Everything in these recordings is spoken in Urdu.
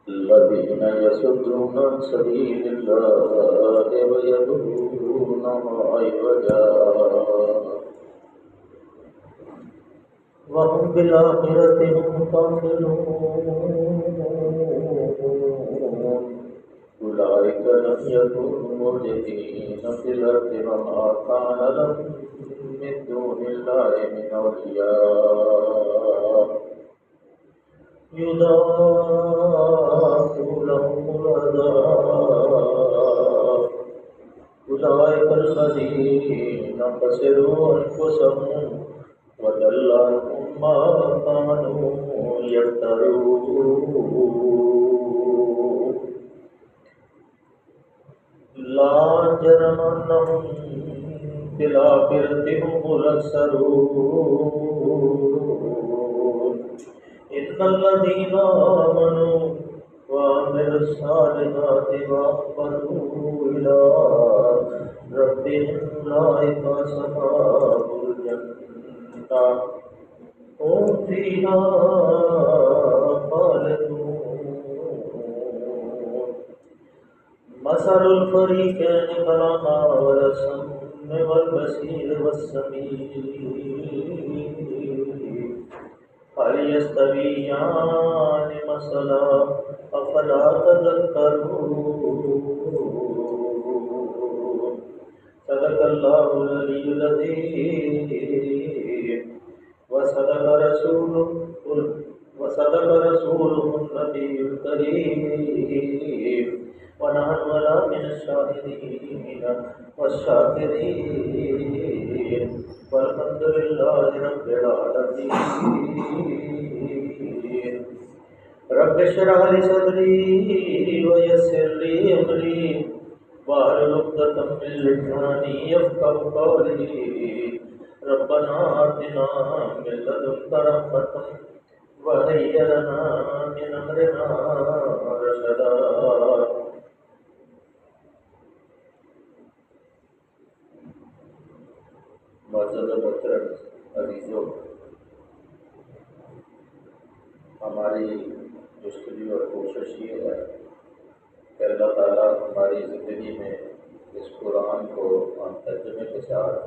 الذين يصدون عن سبيل الله ويبغونها عوجا وهم بالآخرة هم كافرون أولئك لم يكونوا معجزين في الأرض وما كان لهم من دون الله من أولياء يضاعف لهم العذاب أولئك الذين خسروا أنفسهم وضل عنهم ما كانوا يفترون لا جرم أنهم في الآخرة هم الأخسرون إن الذين آمنوا وعملوا الصالحات وأقبلوا إلى ربهم أولئك أصحاب الجنة هم فيها خالدون مثل الفريقين كالأعمى والأصم والبصير والسميع هل يستويان مثلا أفلا تذكرون صدق الله العلي العظيم وصدق رسوله النبي الكريم ونحن على من الشاهدين والشاكرين والحمد لله رب العالمين رب اشرح لي صدري ويسر لي أمري واحلل عقدة من لساني يفقهوا قولي ربنا آتنا من لدنك رحمة وهيئ لنا من أمرنا رشدا معزز محترم عزیزوں، ہماری جستجو اور کوشش یہ ہے کہ اللہ تعالیٰ ہماری زندگی میں اس قرآن کو ہم ترجمے کے ساتھ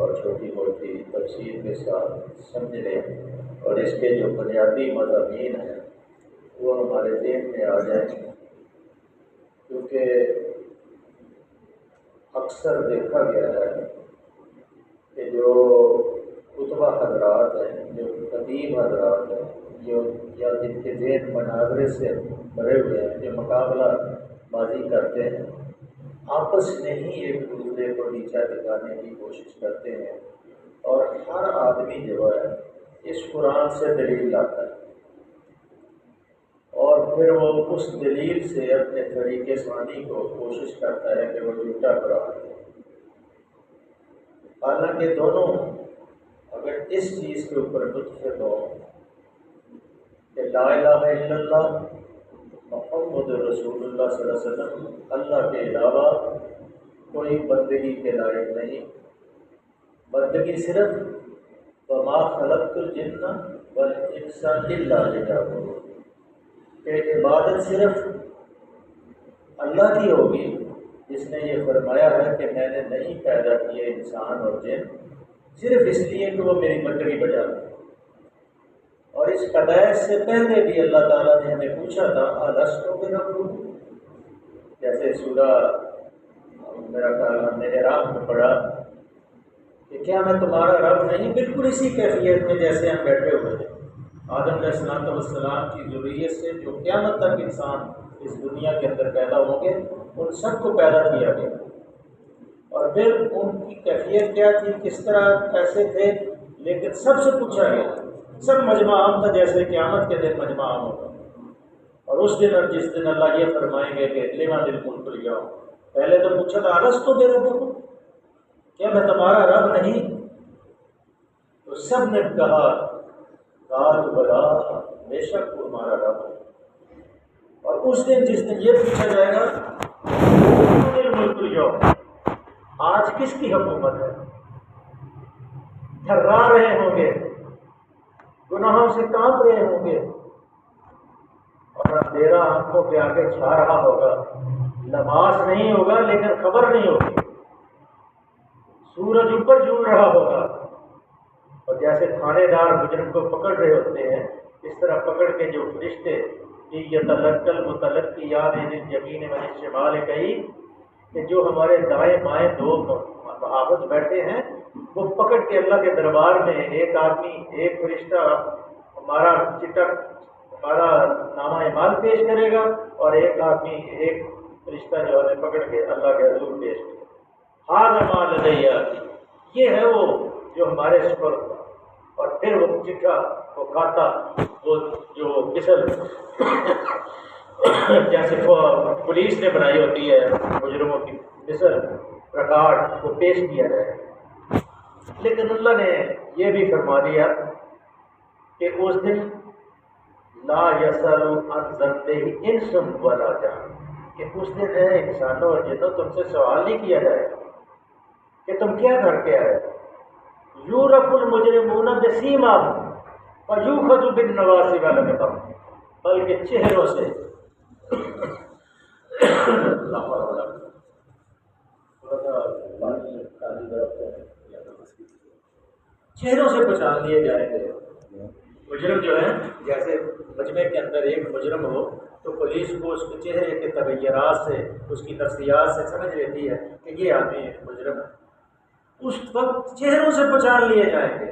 اور چھوٹی موٹی تفسیر کے ساتھ سمجھ لیں اور اس کے جو بنیادی مضامین ہیں وہ ہمارے ذہن میں آ جائیں، کیونکہ اکثر دیکھا گیا ہے کہ جو کتبہ حضرات ہیں، جو قدیم حضرات ہیں، جو یا جن کے ذہن مناظرے سے بھرے ہوئے ہیں، جو مقابلہ بازی کرتے ہیں، آپس میں ہی ایک دوسرے کو نیچا دکھانے کی کوشش کرتے ہیں، اور ہر آدمی جو ہے اس قرآن سے دلیل لاتا ہے اور پھر وہ اس دلیل سے اپنے طریقے ثانی کو کوشش کرتا ہے کہ وہ جھوٹا قرآن ہے۔ حالانکہ دونوں اگر اس چیز کے اوپر متفق ہوں کہ لا الہ الا اللہ محمد رسول اللہ صلی اللہ علیہ وسلم اللہ کے علاوہ کوئی بندگی کے لائق نہیں، بندگی صرف وما خلقت الجن والانس الا لیعبدون، کہ عبادت صرف اللہ کی ہوگی جس نے یہ فرمایا ہے کہ میں نے نہیں پیدا کیے انسان اور جن صرف اس لیے کہ وہ میری بندگی بجا لیں۔ اور اس قدائے سے پہلے بھی اللہ تعالیٰ نے ہمیں پوچھا تھا الستو بربکم، جیسے سورہ میرا خیال ہم نے اعراف میں پڑھا کہ کیا میں تمہارا رب نہیں، بالکل اسی کیفیت میں جیسے ہم بیٹھے ہوئے ہیں۔ آدم علیہ السلام کی ذریت سے جو قیامت تک انسان اس دنیا کے اندر پیدا ہوں گے ان سب کو پیدا کیا گیا، اور پھر ان کی کیفیت کیا تھی، کس طرح کیسے تھے، لیکن سب سے پوچھا گیا، سب مجمع عام تھا جیسے قیامت کے دن مجمع عام ہوگا۔ اور اس دن اور جس دن اللہ یہ فرمائیں گے کہ لمن الملک اليوم، پہلے تو پوچھا تھا الستو بربکم، کیا میں تمہارا رب نہیں؟ تو سب نے کہا قالوا بلا، بے شک وہ ہمارا رب ہے۔ اور اس دن جس دن یہ پوچھا جائے گا لمن الملک اليوم، آج کس کی حکومت ہے، تھرا رہے ہوں گے گناہوں سے کانپ رہے ہوں گے اور اندھیرا آنکھوں کے آگے چھا رہا ہوگا، لباس نہیں ہوگا لیکن خبر نہیں ہوگی، سورج اوپر جھول رہا ہوگا، اور جیسے تھانے دار مجرم کو پکڑ رہے ہوتے ہیں اس طرح پکڑ کے جو فرشتے یتلقل متلقی یاد الجمین من الشمال کہی کہ جو ہمارے دائیں بائیں دو محافظ بیٹھے ہیں وہ پکڑ کے اللہ کے دربار میں ایک آدمی ایک فرشتہ ہمارا ہمارا نامہ اعمال پیش کرے گا اور ایک آدمی ایک فرشتہ جو ہمیں پکڑ کے اللہ کے حضور پیش کرے گا۔ ھذا ما لدی عتید، یہ ہے وہ جو ہمارے سپرد تھا۔ اور پھر وہ چٹھا وہ کھاتا وہ جو مثل جیسے پولیس نے بنائی ہوتی ہے مجرموں کی مثل ریکارڈ وہ پیش کیا جائے، لیکن اللہ نے یہ بھی فرما دیا کہ اس دن لا یسأل عن ذنبہ انس ولا جان، کہ اس دن ہے انسانوں اور جنوں تم سے سوال نہیں کیا جائے گا کہ تم کیا کر کے آئے، یورف المجرمون بسیماہم فیؤخذ بالنواصی والاقدام، بلکہ چہروں سے چہروں سے پہچان لیے جائیں گے۔ مجرم جو ہے جیسے مجمع کے اندر ایک مجرم ہو تو پولیس کو اس کے چہرے کے تغیرات سے اس کی نفسیات سے سمجھ لیتی ہے کہ یہ آدمی مجرم ہے، اس وقت چہروں سے پہچان لیے جائیں گے۔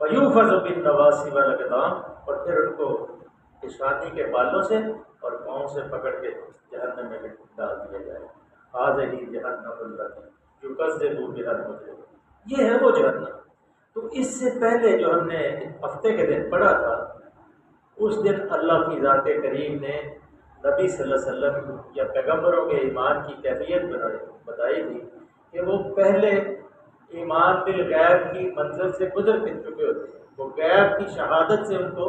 فیؤخذ بالنواصی والاقدام، اور پھر ان کو پیشانی کے بالوں سے اور پاؤں سے پکڑ کے جہنم میں ڈال دیا جائے گا۔ ھذہ جہنم التی یکذب بہا المجرمون، یہ ہے وہ جہنم۔ تو اس سے پہلے جو ہم نے ہفتے کے دن پڑھا تھا اس دن اللہ کی ذات کریم نے نبی صلی اللہ علیہ وسلم یا پیغمبروں کے ایمان کی کیفیت بتائی تھی کہ وہ پہلے ایمان بالغیب کی منزل سے گزر چکے ہوتے ہیں، وہ غیب کی شہادت سے ان کو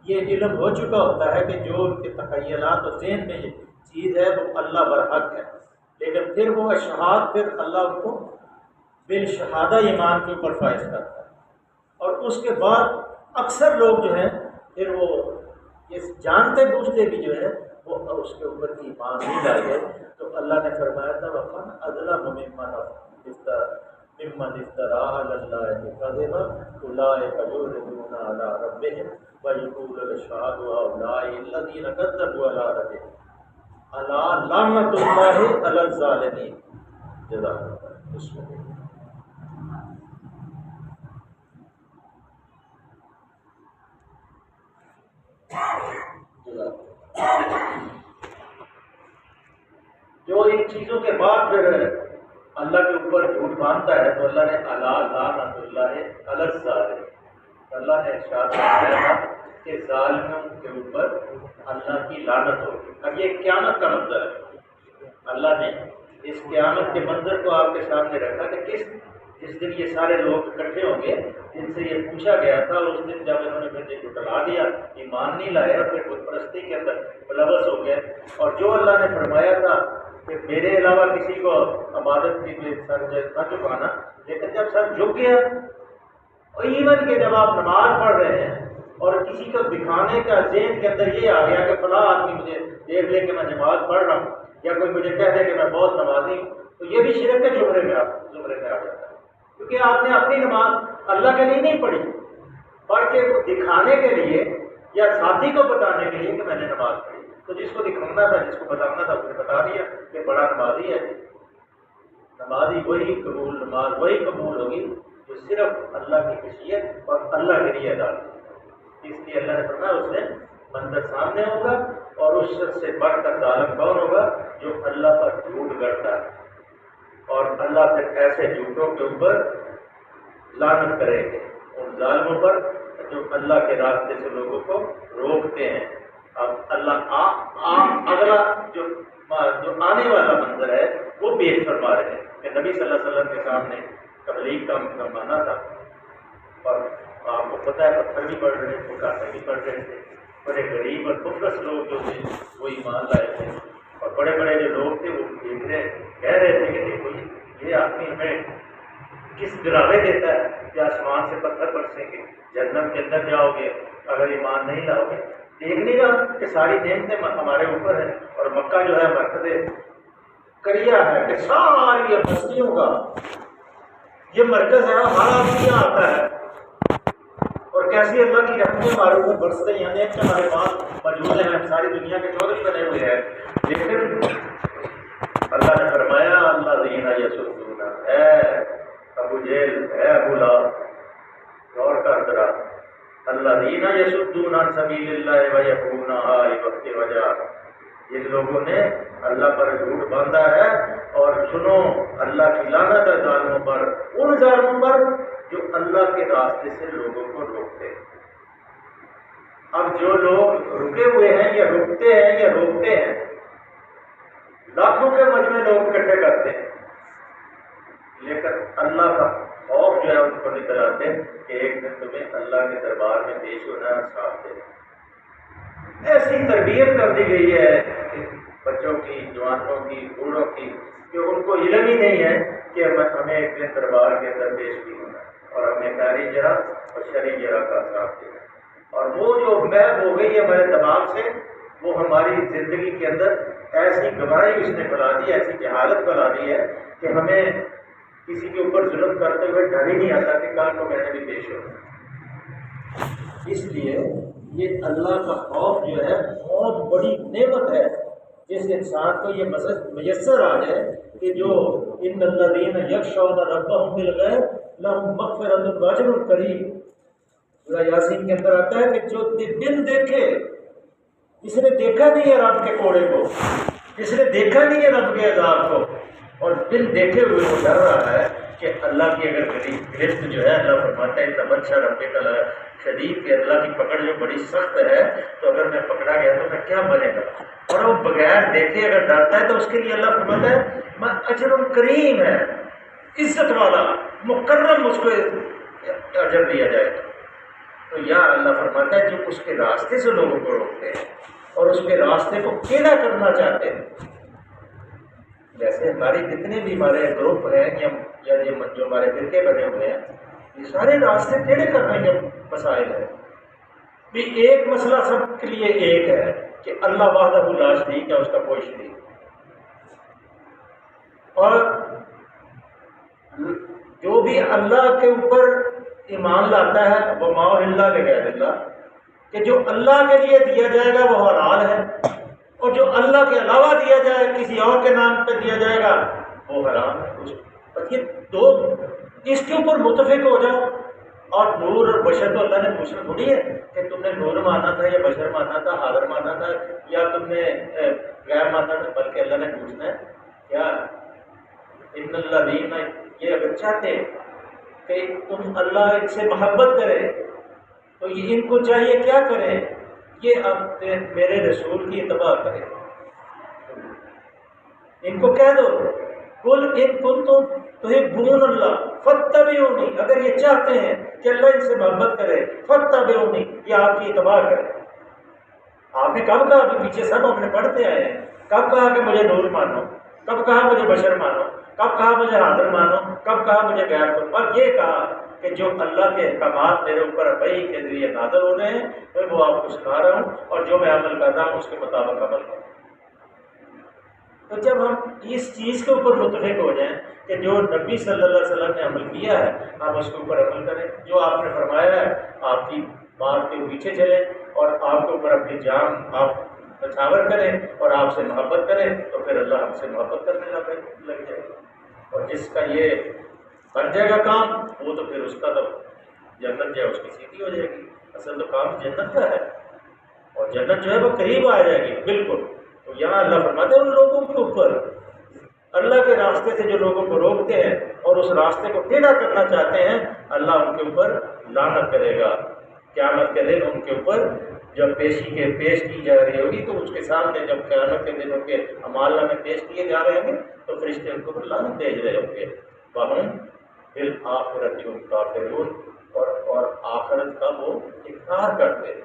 یہ علم ہو چکا ہوتا ہے کہ جو ان کے تخیلات اور ذہن میں یہ چیز ہے وہ اللہ برحق ہے، لیکن پھر وہ اشہاد پھر اللہ ان کو بالشہادہ ایمان کے اوپر فائز کرتا ہے۔ اور اس کے بعد اکثر لوگ جو ہیں پھر وہ اس جانتے بوجھتے بھی جو ہے وہ اس کے اوپر ایمان نہیں لائے، تو اللہ نے فرمایا تھا وَمَنْ أَظْلَمُ مِمَّنْ افْتَرَىٰ عَلَى اللَّهِ كَذِبًا أُولَٰئِكَ يُعْرِضُونَ عَلَىٰ رَبِّهِمْ وَيَقُولُ الْأَشْهَادُ هَٰؤُلَاءِ الَّذِينَ كَذَّبُوا عَلَىٰ رَبِّهِمْ أَلَا لَعْنَةُ اللَّهِ عَلَى الظَّالِمِينَ۔ جزاک اللہ۔ جو ان چیزوں کے بعد پھر اللہ کے اوپر جھوٹ باندھتا ہے تو اللہ نے الا لعنۃ اللہ علی الظالمین، اللہ نے ارشاد فرمایا کہ ظالموں کے اوپر اللہ کی لعنت ہوگی۔ اب یہ قیامت کا منظر ہے، اللہ نے اس قیامت کے منظر کو آپ کے سامنے رکھا کہ جس دن یہ سارے لوگ اکٹھے ہوں گے جن سے یہ پوچھا گیا تھا، اور اس دن جب انہوں نے مجھے جھٹلا دیا، ایمان نہیں لائے اور پھر بت پرستی کے اندر ملوث ہو گئے، اور جو اللہ نے فرمایا تھا کہ میرے علاوہ کسی کو عبادت کی سر نہ جھکانا، لیکن جب سر جھک گیا، اور ایون کہ جب آپ نماز پڑھ رہے ہیں اور کسی کو دکھانے کا ذہن کے اندر یہ آ گیا کہ فلاں آدمی مجھے دیکھ لے کہ میں نماز پڑھ رہا ہوں، یا کوئی مجھے کہہ دے کہ میں بہت نمازی ہوں، تو یہ بھی شرک کے زمرے میں آ جاتا ہے، کیونکہ آپ نے اپنی نماز اللہ کے لیے نہیں پڑھی، پڑھ کے دکھانے کے لیے یا ساتھی کو بتانے کے لیے کہ میں نے نماز پڑھی۔ تو جس کو دکھانا تھا، جس کو بتانا تھا، اس نے بتا دیا کہ بڑا نمازی ہے۔ نمازی وہی قبول، نماز وہی قبول ہوگی جو صرف اللہ کی خشیت اور اللہ کے لیے ادا کی۔ اس لیے اللہ نے فرمایا اس دن منظر سامنے ہوگا، اور اس شخص سے بڑھ کر ظالم کون ہوگا؟ جو اللہ پر جھوٹ گڑتا ہے، اور اللہ پھر ایسے جھوٹوں کے اوپر لعنت کریں گے ان ظالموں پر جو اللہ کے راستے سے لوگوں کو روکتے ہیں۔ اب اللہ اگلا جو آنے والا منظر ہے وہ پیش فرما رہے ہیں کہ نبی صلی اللہ علیہ وسلم کے سامنے تبلیغ کا مانا تھا، اور آپ کو پتہ ہے پتھر بھی پڑھ رہے تھے، کاٹے بھی پڑھ رہے تھے، بڑے غریب اور مفلس لوگ جو تھے وہ ایمان لائے تھے، اور بڑے بڑے جو لوگ تھے وہ دیکھ رہے کہہ رہے تھے کہ دیکھو یہ آدمی ہمیں کس ڈراوے دیتا ہے کہ آسمان سے پتھر برسیں گے، جنت کے اندر جاؤ گے اگر ایمان نہیں لاؤ گے؟ دیکھ نہیں رہا کہ ساری نعمتیں ہمارے اوپر ہیں، اور مکہ جو ہے مرکز کریا ہے کہ ساری بستیوں کا یہ مرکز ہے، ہر آدمی یہاں آتا ہے، اور کیسی اللہ کی رحمتیں ہمارے اوپر برس رہی ہیں، نیک ہمارے پاس موجود ہیں، ہم ساری دنیا کے چودھری بنے ہوئے ہیں، لیکن اللہ نے فرمایا اللہ دینا یسدون، اے ابو جہل، اے ابو لہب، غور کر ذرا، اللہ دینا یسدون عن سبیل اللہ ویقولونہا عوجا وجہ، جن لوگوں نے اللہ پر جھوٹ باندھا ہے، اور سنو اللہ کی لعنت ہے ظالموں پر، ان ظالموں پر جو اللہ کے راستے سے لوگوں کو روکتے ہیں۔ اب جو لوگ رکے ہوئے ہیں یا رکتے ہیں یا روکتے ہیں، لاکھوں کے مجمع لوگ اکٹھے کرتے ہیں، لیکن اللہ کا خوف جو ہے ان کو نکل آتے کہ ایک دن تمہیں اللہ کے دربار میں پیش ہونا ہے، ساتھ دے۔ ایسی تربیت کر دی گئی ہے بچوں کی، جوانوں کی، بوڑھوں کی، کہ ان کو علم ہی نہیں ہے کہ ہمیں ایک دن دربار کے اندر پیش بھی ہونا ہے، اور ہمیں خیری جرح اور شرعی جرح کا ساتھ دینا ہے۔ اور وہ جو محو ہو گئی ہے ہمارے دماغ سے، وہ ہماری زندگی کے اندر ایسی گمراہی اس نے بنا دی، ایسی جہالت بنا دی ہے کہ ہمیں کسی کے اوپر ظلم کرتے ہوئے ڈر ہی نہیں آتا کہ کل کو میں نے بھی پیش ہونا۔ اس لیے یہ اللہ کا خوف جو ہے بہت بڑی نعمت ہے، جس انسان کو یہ میسر آ جائے کہ جو ان الذین یخشون ربهم بالغیب لہم مغفرۃ واجر کریم، سورہ یاسین کے اندر آتا ہے کہ جو دل دیکھے، جس نے دیکھا نہیں ہے رب کے کوڑے کو، جس نے دیکھا نہیں ہے رب کے عذاب کو، اور دل دیکھے ہوئے وہ ڈر رہا ہے کہ اللہ کی اگر گرفت جو ہے، اللہ فرماتا ہے تبچہ رب کا شدید کہ اللہ کی پکڑ جو بڑی سخت ہے، تو اگر میں پکڑا گیا تو میں کیا بنے گا؟ اور وہ بغیر دیکھے اگر ڈرتا ہے تو اس کے لیے اللہ فرماتا ہے میں اجر کریم ہے، عزت والا مکرم، اس کو اجر دیا جائے گا۔ تو یا اللہ فرماتا ہے جو اس کے راستے سے لوگوں کو روکتے ہیں اور اس کے راستے کو ٹیڑھا کرنا چاہتے ہیں، جیسے ہماری جتنے بھی ہمارے گروپ ہیں یا جو ہمارے فرقے بنے ہوئے ہیں، یہ سارے راستے ٹیڑھے کرنے کے مسائل ہیں۔ بھی ایک مسئلہ سب کے لیے ایک ہے کہ اللہ وحدہ لا شریک ہے، اس کا کوئی شریک، اور جو بھی اللہ کے اوپر ایمان لاتا ہے وما الا لغیر اللہ، کہ جو اللہ کے لیے دیا جائے گا وہ حلال ہے، اور جو اللہ کے علاوہ دیا جائے، کسی اور کے نام پہ دیا جائے گا، وہ حرام ہے۔ یہ دو اس کے اوپر متفق ہو جاؤ۔ اور نور اور بشر تو اللہ نے پوچھنا تھوڑی ہے کہ تم نے نور مانا تھا یا بشر مانا تھا، حاضر مانا تھا یا تم نے غیر مانا تھا، بلکہ اللہ نے پوچھنا ہے کیا ان الذین، یہ اگر چاہتے کہ تم اللہ ان سے محبت کرے تو یہ ان کو چاہیے کیا کریں، یہ اب میرے رسول کی اتباع کرے۔ ان کو کہہ دو قل ان کنتم تحبون اللہ فاتبعونی، اگر یہ چاہتے ہیں کہ اللہ ان سے محبت کرے، فاتبعونی، یہ آپ کی اتباع کرے۔ آپ نے کب کہا؟ ابھی پیچھے سب ہم نے پڑھتے آئے ہیں، کب کہا کہ مجھے نور مانو، کب کہا مجھے بشر مانو، کب کہا مجھے حاضر مانو، کب کہا مجھے غیر مانو، اور یہ کہا کہ جو اللہ کے احکامات میرے اوپر وحی کے ذریعے نازل ہو رہے ہیں میں وہ آپ کو سکھا رہا ہوں، اور جو میں عمل کر رہا ہوں اس کے مطابق عمل کروں۔ تو جب ہم اس چیز کے اوپر متفق ہو جائیں کہ جو نبی صلی اللہ علیہ وسلم نے عمل کیا ہے ہم اس کے اوپر عمل کریں، جو آپ نے فرمایا ہے آپ کی بات کے پیچھے چلیں، اور آپ کے اوپر اپنی جان آپ نچھاور کریں اور آپ سے محبت کریں، تو پھر اللہ ہم سے محبت کرنے لگ جائے گا۔ اور جس کا یہ بن جائے گا کام، وہ تو پھر اس کا تو جنت جو ہے اس کی سیدھی ہو جائے گی۔ اصل تو کام جنت کا ہے، اور جنت جو ہے وہ قریب آ جائے گی بالکل۔ تو یہاں اللہ فرماتے ہیں ان لوگوں کے اوپر، اللہ کے راستے سے جو لوگوں کو روکتے ہیں اور اس راستے کو ٹیڑھا کرنا چاہتے ہیں، اللہ ان کے اوپر لعنت کرے گا۔ قیامت کے دن ان کے اوپر جب پیش کی جا رہی ہوگی تو اس کے سامنے جب قیامت کے دن ان کے اعمال میں پیش کیے جا رہے ہوں گے تو فرشتے ان کو لعنت بھیج رہے ہوں گے۔ وَهُمْ بِالْآخِرَةِ هُمْ كَافِرُونَ، اور آخرت کا وہ انکار کرتے ہیں۔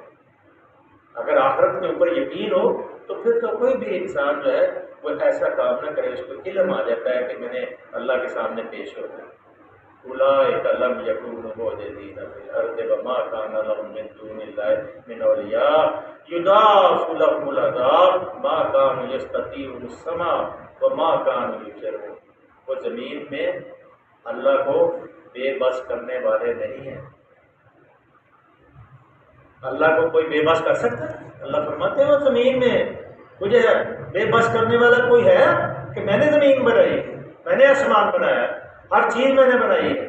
اگر آخرت کے اوپر یقین ہو تو پھر تو کوئی بھی انسان جو ہے وہ ایسا کام نہ کرے، اس کو علم آ جاتا ہے کہ میں نے اللہ کے سامنے پیش ہو گیا۔ اولئک لم یکونوا معجزین فی الارض وما کان لهم من دون اللہ من اولیاء یضاعف لهم العذاب ما کانوا یستطیعون السمع وما کانوا یبصرون۔ وہ زمین میں اللہ کو بے بس کرنے والے نہیں ہیں۔ اللہ کو کوئی بے بس کر سکتا ہے؟ اللہ فرماتے ہیں وہ زمین میں مجھے بے بس کرنے والا کوئی ہے کہ میں نے زمین بنائی، میں نے آسمان بنایا، ہر چیز میں نے بنائی ہے،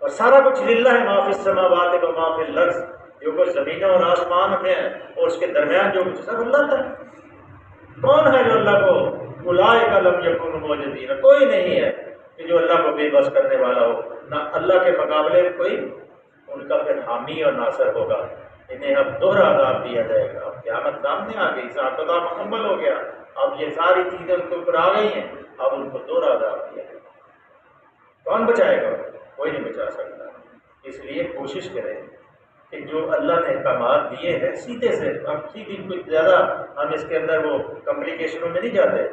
اور سارا کچھ للہ ہے، ما فی السماوات و ما فی الارض، جو کچھ زمینوں اور آسمان میں ہے اور اس کے درمیان جو کچھ سب اللہ کا ہے۔ کون ہے جو اللہ کو اولئک لم یکونوا معجزین؟ کوئی نہیں ہے کہ جو اللہ کو بے بس کرنے والا ہو، نہ اللہ کے مقابلے میں کوئی ان کا پھر حامی اور ناصر ہوگا۔ انہیں اب دوہرا عذاب دیا جائے گا۔ اب قیامت سامنے آ گئی، حساب کتاب مکمل ہو گیا، اب یہ ساری چیزیں ان کے اوپر آ گئی ہیں، اب ان کو دوہرا عذاب دیا جائے گا۔ کون بچائے گا؟ کوئی نہیں بچا سکتا۔ اس لیے کوشش کریں کہ جو اللہ نے احکامات دیے ہیں سیدھے سے، ہم سیدھی کچھ زیادہ ہم اس کے اندر وہ کمپلیکیشنوں میں نہیں جاتے،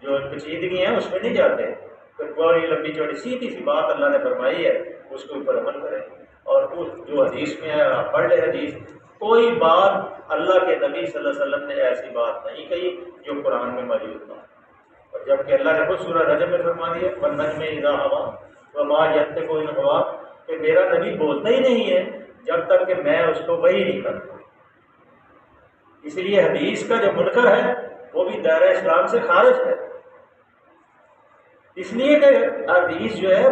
جو پیچیدگی ہیں اس میں نہیں جاتے، پھر بڑی لمبی چوڑی سیدھی سی بات اللہ نے فرمائی ہے اس کے اوپر عمل کریں۔ اور اس جو حدیث میں ہے آپ پڑھ لیں حدیث، کوئی بات اللہ کے نبی صلی اللہ علیہ وسلم نے ایسی بات نہیں کہی جو قرآن میں موجود نہ ہو، اور جبکہ اللہ نے خود سورہ نجم میں فرما دیا وَالنَّجْمِ إِذَا هَوَىٰ وَمَا يَنطِقُ عَنِ الْهَوَىٰ، کہ میرا نبی بولتا ہی نہیں ہے جب تک کہ میں اس کو وحی نہیں کرتا۔ اس لیے حدیث کا جو منکر ہے وہ بھی دائرہ اسلام سے خارج ہے، اس لیے کہ حدیث جو ہے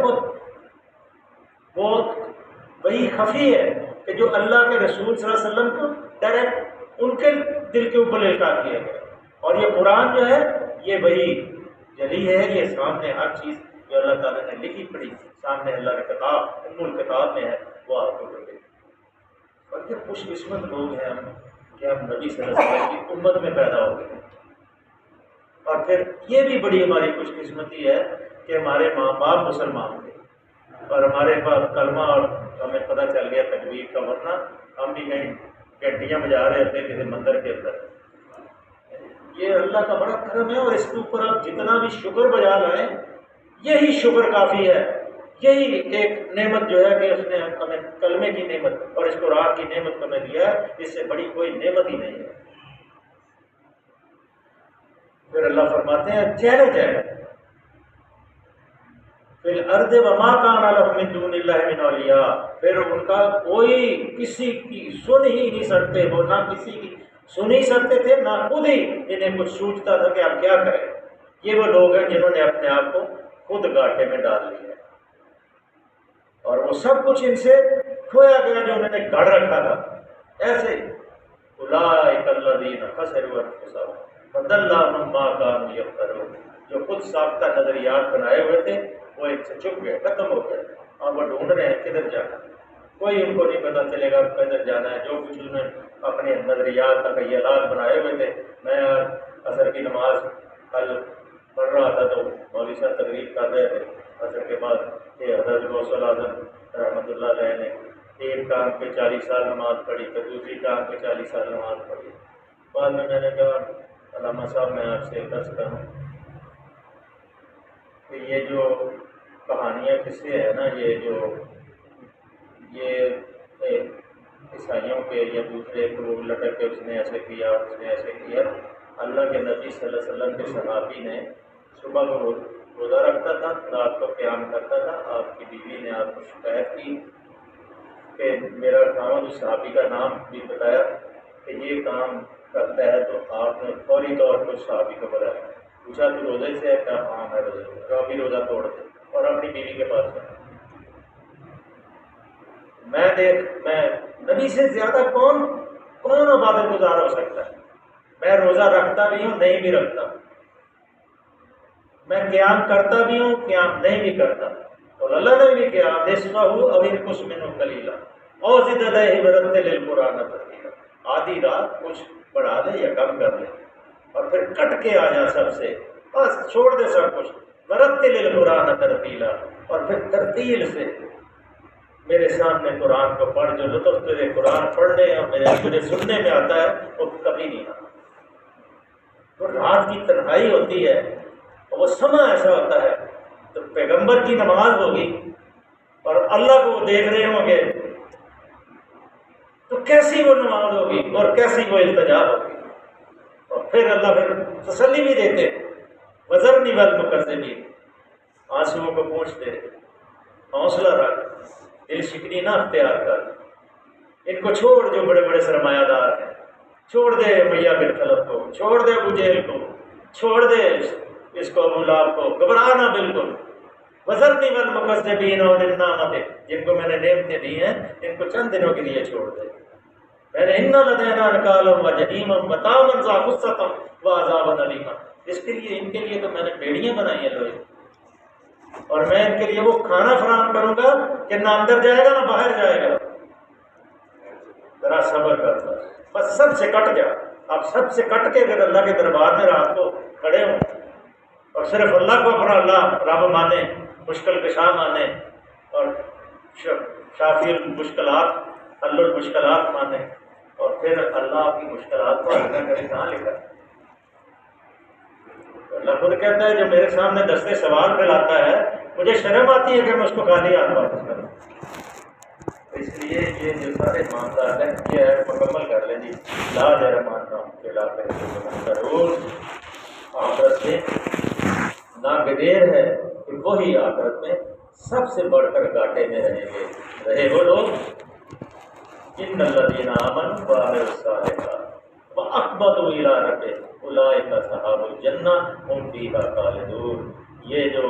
وہ وہی خفی ہے کہ جو اللہ کے رسول صلی اللہ علیہ وسلم کو ڈائریکٹ ان کے دل کے اوپر القاء کیا گیا، اور یہ قرآن جو ہے یہ وہی جلی ہے، یہ سامنے ہر چیز جو اللہ تعالیٰ نے لکھی پڑھی سامنے اللہ کے کتاب ام الکتاب میں ہے وہ آپ کو مل گئی۔ اور یہ خوش قسمت لوگ ہیں ہم کہ ہم نبی صلی اللہ علیہ وسلم کی امت میں پیدا ہو گئے، اور پھر یہ بھی بڑی ہماری خوش قسمتی ہے کہ ہمارے ماں باپ مسلمان تھے اور ہمارے پاس کلمہ اور ہمیں پتہ چل گیا تکبیر کا، ورنہ ہم بھی کہیں گھنٹیاں بجا رہے ہوتے کسی مندر کے اندر۔ یہ اللہ کا بڑا کرم ہے، اور اس کے اوپر آپ جتنا بھی شکر بجا لائیں یہی شکر کافی ہے، یہی ایک نعمت جو ہے کہ اس نے ہمیں کلمے کی نعمت اور اس قرآن کی نعمت ہمیں دیا ہے، اس سے بڑی کوئی نعمت ہی نہیں ہے۔ پھر اللہ فرماتے ہیں چیلنج ہے فی الارض وما کان لهم من دون اللہ من اولیاء، پھر ان کا کوئی کسی کی سن ہی نہیں سکتے، وہ نہ کسی کی سن ہی سکتے تھے، نہ خود ہی انہیں کچھ سوچتا تھا کہ آپ کیا کریں۔ یہ وہ لوگ ہیں جنہوں نے اپنے آپ کو خود گاٹے میں ڈال لیا ہے، اور وہ سب کچھ ان سے کھویا گیا جو انہوں نے گھڑ رکھا تھا۔ ایسے اولئک الذین خسروا انفسهم فضل عنہم ما کانوا یفترون، جو خود ساختہ نظریات بنائے ہوئے تھے وہ ان سے چپ گئے، ختم ہو گئے، اور وہ ڈھونڈ رہے ہیں کدھر جانا، کوئی ان کو نہیں پتہ چلے گا کدھر جانا ہے۔ جو کچھ انہوں نے اپنے نظریات تخیلات بنائے ہوئے تھے۔ میں عصر کی نماز کل پڑھ رہا تھا تو مولوی صاحب تقریر کر رہے تھے عصر کے بعد کہ حضرت غوث الاعظم رحمۃ اللہ علیہ نے ایک کام پہ 40 سال نماز پڑھی، پھر دوسری کام پہ 40 سال نماز پڑھی۔ بعد میں نے کہا علامہ صاحب میں آپ سے عرض کروں کہ یہ جو کہانیاں قصے ہیں نا، یہ عیسائیوں کے یا دوسرے کو لٹک کے اس نے ایسے کیا اس نے ایسے کیا، اللہ کے نبی صلی اللہ علیہ وسلم کے صحابی نے صبح کو روزہ رکھتا تھا، رات کو قیام کرتا تھا۔ آپ کی بیوی نے آپ کو شکایت کی کہ میرا کام، اس صحابی کا نام بھی بتایا کہ یہ کام کرتا ہے، تو آپ نے فوری طور پر صحابی کو بتایا، پوچھا تو روزے سے ہے؟ کیا ہاں میں روزے سے، تو ابھی روزہ توڑ دے اور اپنی بیوی کے پاس گیا۔ میں نبی سے زیادہ کون عبادت گزار ہو سکتا ہے؟ میں روزہ رکھتا بھی ہوں، نہیں بھی رکھتا، میں قیام کرتا بھی ہوں، قیام نہیں بھی کرتا، اور اللہ نے بھی کیا نصفہ او انقص منہ قلیلا او زد علیہ ورتل القرآن ترتیلا، آدھی رات کچھ بڑھا دے یا کم کر لے، اور پھر کٹ کے آ جا سب سے، بس چھوڑ دے سب کچھ، ورتل القرآن ترتیلا، اور پھر ترتیل سے میرے سامنے قرآن کو پڑھ۔ جو لطف تیرے قرآن پڑھنے اور میرے سننے میں آتا ہے وہ کبھی نہیں آتا۔ تو رات کی تنہائی ہوتی ہے اور وہ سماں ایسا ہوتا ہے، تو پیغمبر کی نماز ہوگی اور اللہ کو وہ دیکھ رہے ہوں گے تو کیسی وہ نماز ہوگی اور کیسی وہ التجا ہوگی. اور پھر اللہ پھر تسلی بھی دیتے وزرنی والمکذبین، آنسوؤں کو پوچھ دے، حوصلہ رکھ، دل شکنی نہ اختیار کر، ان کو چھوڑ جو بڑے بڑے سرمایہ دار ہیں، چھوڑ دے امیہ بن خلف کو، چھوڑ دے ابو جہل کو، چھوڑ دے اس کو ابو لہب کو، گھبرانا بالکل. وزرنی والمکذبین اور النعمت، جن کو میں نے نعمتیں دی ہیں ان کو چند دنوں کے لیے چھوڑ دے. میں نے ان لدینا انکالا وجحیما وطعاما ذا غصۃ وعذابا الیما، اس کے لیے ان کے لیے تو میں نے بیڑیاں بنائی ہیں لوہے، اور میں ان کے لیے وہ کھانا فراہم کروں گا کہ نہ اندر جائے گا نہ باہر جائے گا. ذرا صبر کر، بس سب سے کٹ جا. آپ سب سے کٹ کے اگر اللہ کے دربار میں رات کو کھڑے ہوں اور صرف اللہ کو اپنا اللہ رب مانے، مشکل کشا مانے اور شافی المشکلات حل المشکلات مانے، اور پھر اللہ کی مشکلات کو حل نہ کرے، کہاں لکھا؟ اللہ خود کہتا ہے جو میرے سامنے دستے سوال پھیلاتا ہے مجھے شرم آتی ہے کہ میں اس کو خالی ہاتھ واپس کروں. اس لیے یہ جو سارے معاملات ہیں یہ ہے مکمل کر لیں جی. لا جرمان نام کے علاقے ضرور آخرت میں ناگزیر ہے کہ وہی آخرت میں سب سے بڑھ کر گھاٹے میں رہیں گے. رہے وہ لوگ ان الذین آمنوا وعملوا الصالحات واخبتوا الی ربہم اولئک اصحاب الجنہ ھم فیہا خالدون. یہ جو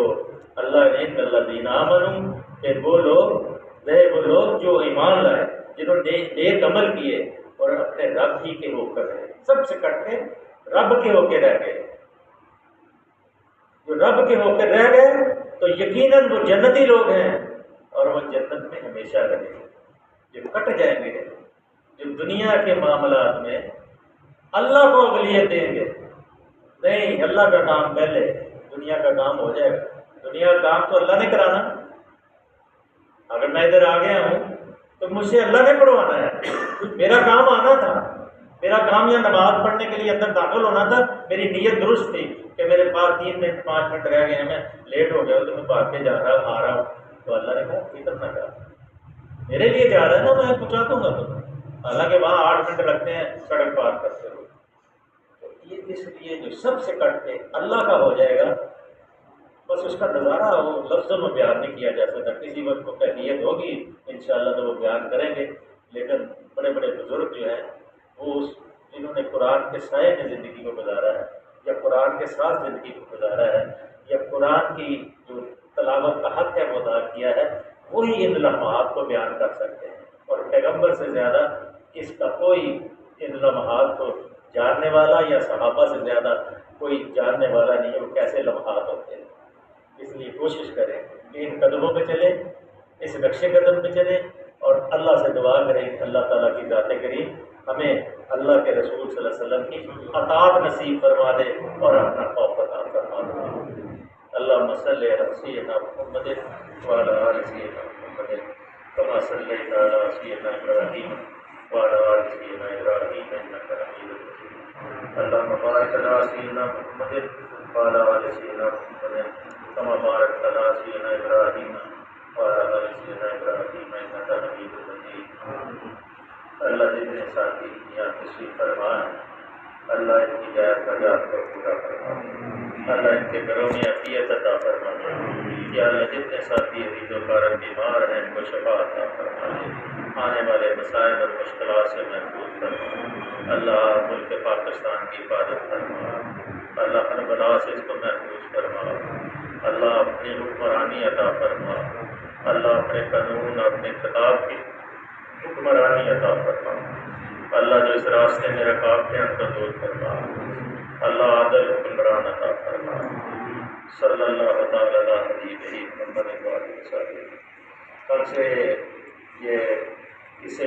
اللہ نے ان الذین آمنوا کہ وہ لوگ رہے وہ لوگ جو ایمان لائے، جنہوں نے نیک عمل کیے اور اپنے رب ہی کے ہو کر رہے، سب سے کٹ کے رب کے ہو کے رہ گئے. جو رب کے ہو کے رہ گئے تو یقیناً وہ جنتی لوگ ہیں اور وہ جنت میں ہمیشہ رہیں گے. جو کٹ جائیں گے، جو دنیا کے معاملات میں اللہ کو اغلیت دیں گے، نہیں اللہ کا کام پہلے، دنیا کا کام ہو جائے گا. دنیا کا کام تو اللہ نے کرانا. اگر میں ادھر آ گیا ہوں تو مجھ سے اللہ نے پڑھوانا ہے، میرا کام آنا تھا، میرا کام یا نماز پڑھنے کے لیے اندر داخل ہونا تھا. میری نیت درست تھی کہ میرے پاس 3 منٹ 5 منٹ رہ گئے ہیں، میں لیٹ ہو گیا ہوں تو میں بھاگ کے آ رہا ہوں. تو اللہ نے کہا فکر نہ کر، میرے لیے جا رہا ہے نا، میں پہنچا دوں گا تمہیں. حالانکہ وہاں 8 منٹ لگتے ہیں سڑک پار کرتے ہوئے. تو یہ اس لیے جو سب سے کٹ کے اللہ کا ہو جائے گا، بس اس کا نظارہ وہ لفظوں میں بیان نہیں کیا جا سکتا. کسی وقت کو کیفیت ہوگی انشاءاللہ تو وہ بیان کریں گے. لیکن بڑے بڑے بزرگ جو ہیں وہ جنہوں نے قرآن کے سائے میں زندگی کو گزارا ہے یا قرآن کے ساتھ زندگی کو گزارا ہے یا قرآن کی جو تلاوت کا حق ہے وہ ادا کیا ہے، وہی ان لمحات کو بیان کر سکتے ہیں. اور پیغمبر سے زیادہ اس کا کوئی ان لمحات کو جاننے والا یا صحابہ سے زیادہ کوئی جاننے والا نہیں ہے وہ کیسے لمحات ہوتے ہیں. اس لیے کوشش کریں کہ ان قدموں پہ چلیں، اس نقش قدم پہ چلیں اور اللہ سے دعا کریں کہ اللہ تعالیٰ کی ذات کریم ہمیں اللہ کے رسول صلی اللہ علیہ وسلم کی اطاعت نصیب فرما دے اور اپنا خوف عطا فرما دے. اللہم صلی علی سیدنا محمد وعلی آل سیدنا محمد کما صلیت علی سیدنا ابراہیم وعلی آل سیدنا ابراہیم انک حمید مجید. اللہم بارک علی سیدنا محمد وعلی آل سیدنا محمد کما بارکت علی سیدنا ابراہیم وعلی آل سیدنا ابراہیم انک حمید مجید. اللہ جتنے ساتھی یہاں تشریف فرما، اللہ ان کی جائز حاجات کو پورا فرما، اللہ ان کے گھروں میں عافیت عطا فرما. یا اللہ جتنے ساتھی عزیز و کارم بیمار ہیں ان کو شفا عطا فرما، آنے والے مسائل اور مشکلات سے محفوظ فرما. اللہ ملک پاکستان کی حفاظت فرما، اللہ ہر بلا سے اس کو محفوظ فرما. اللہ اپنی حکمرانی عطا فرما، اللہ اپنے قانون اور اپنے خطاب کی حکمرانی عطا فرما. اللہ جو اس راستے میں رکاوٹ ہیں ان کو دور فرما. اللہ عادل حکمران عطا فرما. صلی اللہ تعالی علی حبیبہ محمد وعلیہ وسلم. کل سے یہ اس سے